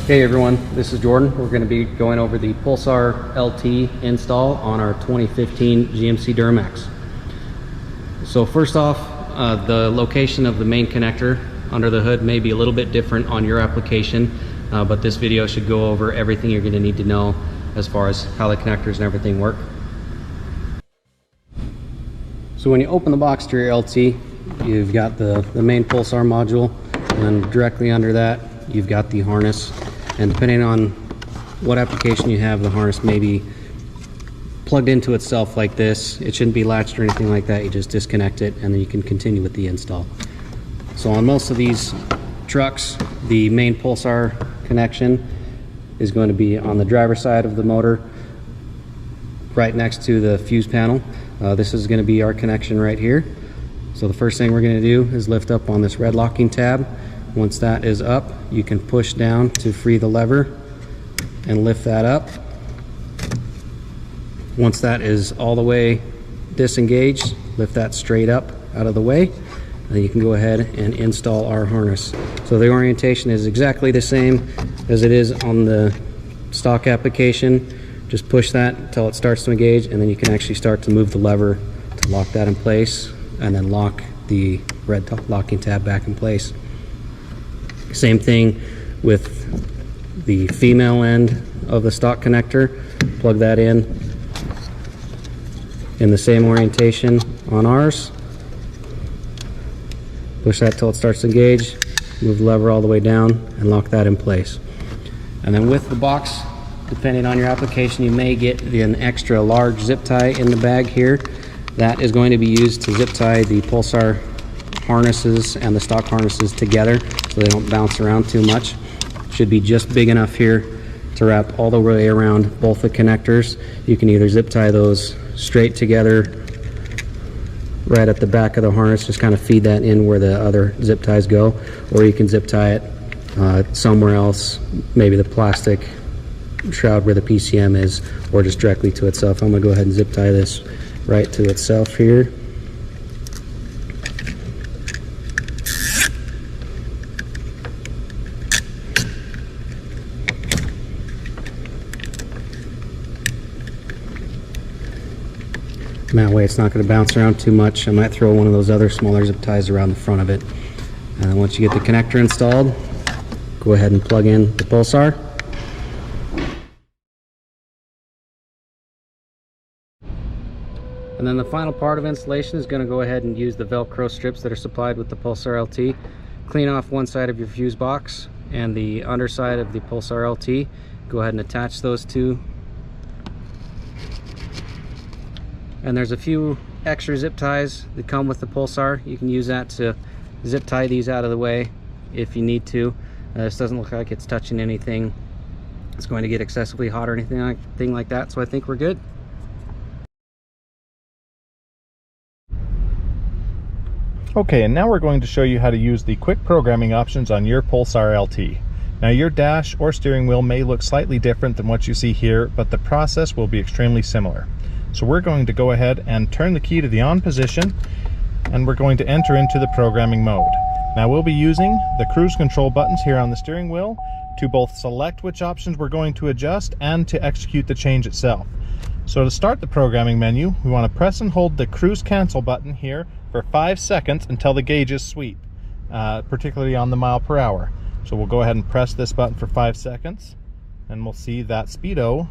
Hey everyone, this is Jordan. We're going to be going over the Pulsar LT install on our 2015 GMC Duramax. So first off, the location of the main connector under the hood may be a little bit different on your application, but this video should go over everything you're going to need to know as far as how the connectors and everything work. So when you open the box to your LT, you've got the main Pulsar module, and directly under that you've got the harness. And depending on what application you have, the harness may be plugged into itself like this. It shouldn't be latched or anything like that. You just disconnect it and then you can continue with the install. So on most of these trucks, the main Pulsar connection is going to be on the driver's side of the motor, right next to the fuse panel. This is going to be our connection right here. So the first thing we're going to do is lift up on this red locking tab. Once that is up, you can push down to free the lever and lift that up. Once that is all the way disengaged, lift that straight up out of the way, and then you can go ahead and install our harness. So the orientation is exactly the same as it is on the stock application. Just push that until it starts to engage, and then you can actually start to move the lever to lock that in place and then lock the red locking tab back in place. Same thing with the female end of the stock connector. Plug that in the same orientation on ours. Push that till it starts to engage, move the lever all the way down and lock that in place. And then with the box, depending on your application, you may get an extra large zip tie in the bag here. That is going to be used to zip tie the Pulsar harnesses and the stock harnesses together so they don't bounce around too much. Should be just big enough here to wrap all the way around both the connectors. You can either zip tie those straight together right at the back of the harness, just kind of feed that in where the other zip ties go, or you can zip tie it somewhere else, maybe the plastic shroud where the PCM is, or just directly to itself. I'm going to go ahead and zip tie this right to itself here. And that way it's not going to bounce around too much. I might throw one of those other smaller zip ties around the front of it. And then once you get the connector installed, go ahead and plug in the Pulsar. And then the final part of installation is going to go ahead and use the Velcro strips that are supplied with the Pulsar LT. Clean off one side of your fuse box and the underside of the Pulsar LT. Go ahead and attach those two. And there's a few extra zip ties that come with the Pulsar. You can use that to zip tie these out of the way if you need to. This doesn't look like it's touching anything. It's going to get excessively hot or anything like that, so I think we're good. Okay, and now we're going to show you how to use the quick programming options on your Pulsar LT. Now your dash or steering wheel may look slightly different than what you see here, but the process will be extremely similar. So we're going to go ahead and turn the key to the on position, and we're going to enter into the programming mode. Now we'll be using the cruise control buttons here on the steering wheel to both select which options we're going to adjust and to execute the change itself. So to start the programming menu, we want to press and hold the cruise cancel button here for 5 seconds until the gauges sweep, particularly on the mile per hour. So we'll go ahead and press this button for 5 seconds, and we'll see that speedo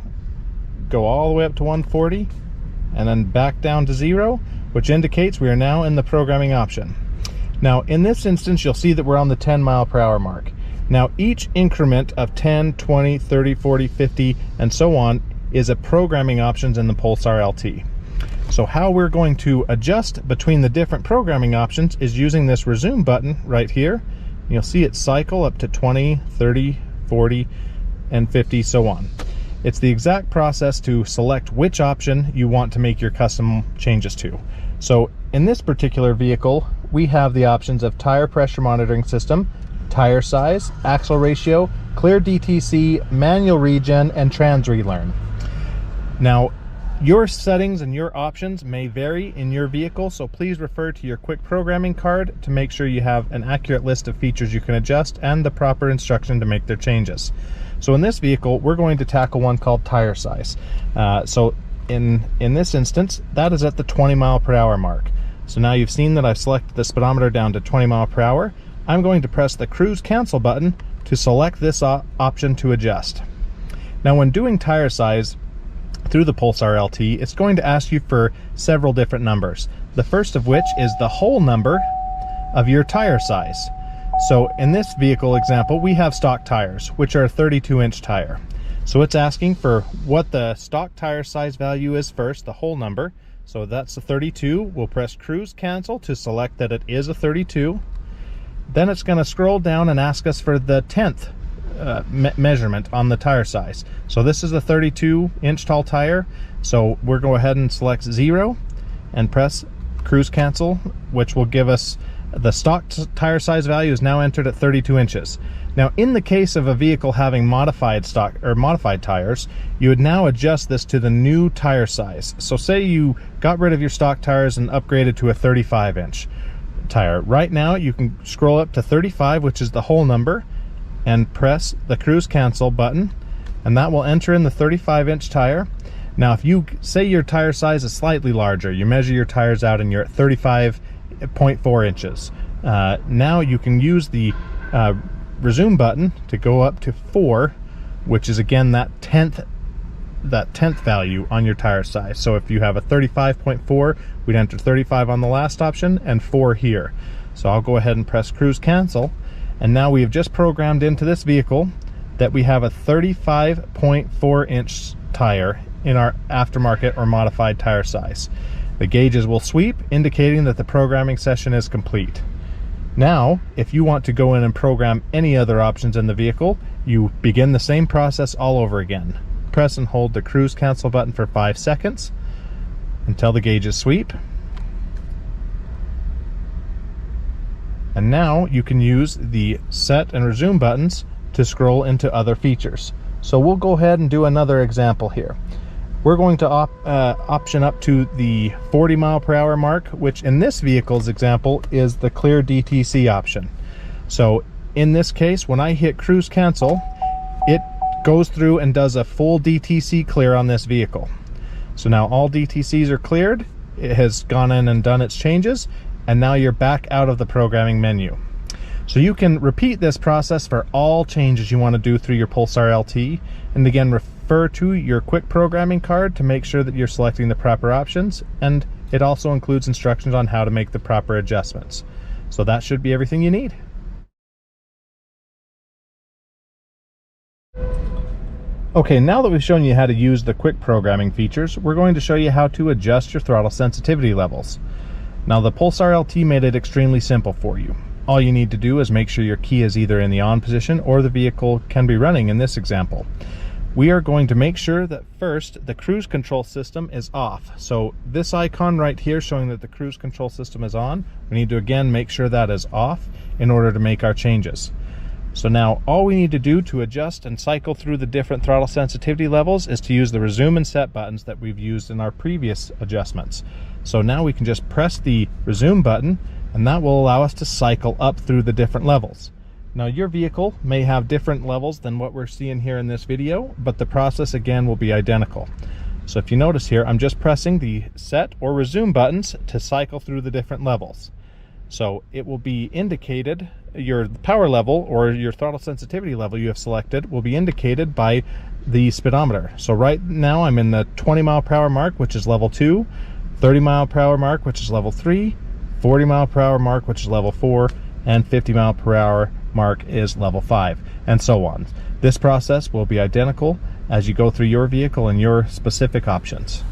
go all the way up to 140 and then back down to 0, which indicates we are now in the programming option. Now in this instance, you'll see that we're on the 10 mile per hour mark. Now each increment of 10, 20, 30, 40, 50, and so on is a programming options in the Pulsar LT. So how we're going to adjust between the different programming options is using this resume button right here. You'll see it cycle up to 20, 30, 40, and 50, so on. It's the exact process to select which option you want to make your custom changes to. So in this particular vehicle, we have the options of tire pressure monitoring system, tire size, axle ratio, clear DTC, manual regen, and trans relearn. Now, Your settings and your options may vary in your vehicle, so please refer to your quick programming card to make sure you have an accurate list of features you can adjust and the proper instruction to make their changes. So in this vehicle, we're going to tackle one called tire size. So in this instance, that is at the 20 mile per hour mark. So now you've seen that I've selected the speedometer down to 20 mile per hour. I'm going to press the cruise cancel button to select this option to adjust. Now when doing tire size through the Pulsar LT, it's going to ask you for several different numbers. The first of which is the whole number of your tire size. So in this vehicle example, we have stock tires, which are a 32-inch tire. So it's asking for what the stock tire size value is first, the whole number. So that's a 32. We'll press cruise cancel to select that it is a 32. Then it's going to scroll down and ask us for the 10th measurement on the tire size. So this is a 32-inch tall tire. So we'll go ahead and select 0 and press cruise cancel, which will give us the stock tire size value is now entered at 32 inches. Now in the case of a vehicle having modified stock or modified tires, you would now adjust this to the new tire size. So say you got rid of your stock tires and upgraded to a 35-inch tire. Right now you can scroll up to 35, which is the whole number, and press the cruise cancel button, and that will enter in the 35-inch tire. Now if you say your tire size is slightly larger, you measure your tires out and you're at 35.4 inches. Now you can use the resume button to go up to 4, which is again that 10th value on your tire size. So if you have a 35.4, we'd enter 35 on the last option and 4 here. So I'll go ahead and press cruise cancel, and now we have just programmed into this vehicle that we have a 35.4 inch tire in our aftermarket or modified tire size. The gauges will sweep, indicating that the programming session is complete. Now, if you want to go in and program any other options in the vehicle, you begin the same process all over again. Press and hold the cruise cancel button for 5 seconds until the gauges sweep. And now you can use the set and resume buttons to scroll into other features. So we'll go ahead and do another example here. We're going to option up to the 40 mile per hour mark, which in this vehicle's example is the clear DTC option. So in this case, when I hit cruise cancel, it goes through and does a full DTC clear on this vehicle. So now all DTCs are cleared. It has gone in and done its changes, and now you're back out of the programming menu. So you can repeat this process for all changes you want to do through your Pulsar LT, and again refer to your quick programming card to make sure that you're selecting the proper options, and it also includes instructions on how to make the proper adjustments. So that should be everything you need. Okay, now that we've shown you how to use the quick programming features, we're going to show you how to adjust your throttle sensitivity levels. Now the Pulsar LT made it extremely simple for you. All you need to do is make sure your key is either in the on position or the vehicle can be running in this example. We are going to make sure that first the cruise control system is off. So this icon right here showing that the cruise control system is on, we need to again make sure that is off in order to make our changes. So now all we need to do to adjust and cycle through the different throttle sensitivity levels is to use the resume and set buttons that we've used in our previous adjustments. So now we can just press the resume button, and that will allow us to cycle up through the different levels. Now your vehicle may have different levels than what we're seeing here in this video, but the process again will be identical. So if you notice here, I'm just pressing the set or resume buttons to cycle through the different levels. So it will be indicated, your power level or your throttle sensitivity level you have selected will be indicated by the speedometer. So right now I'm in the 20 mile per hour mark, which is level 2, 30 mile per hour mark, which is level 3, 40 mile per hour mark, which is level 4, and 50 mile per hour mark is level 5, and so on. This process will be identical as you go through your vehicle and your specific options.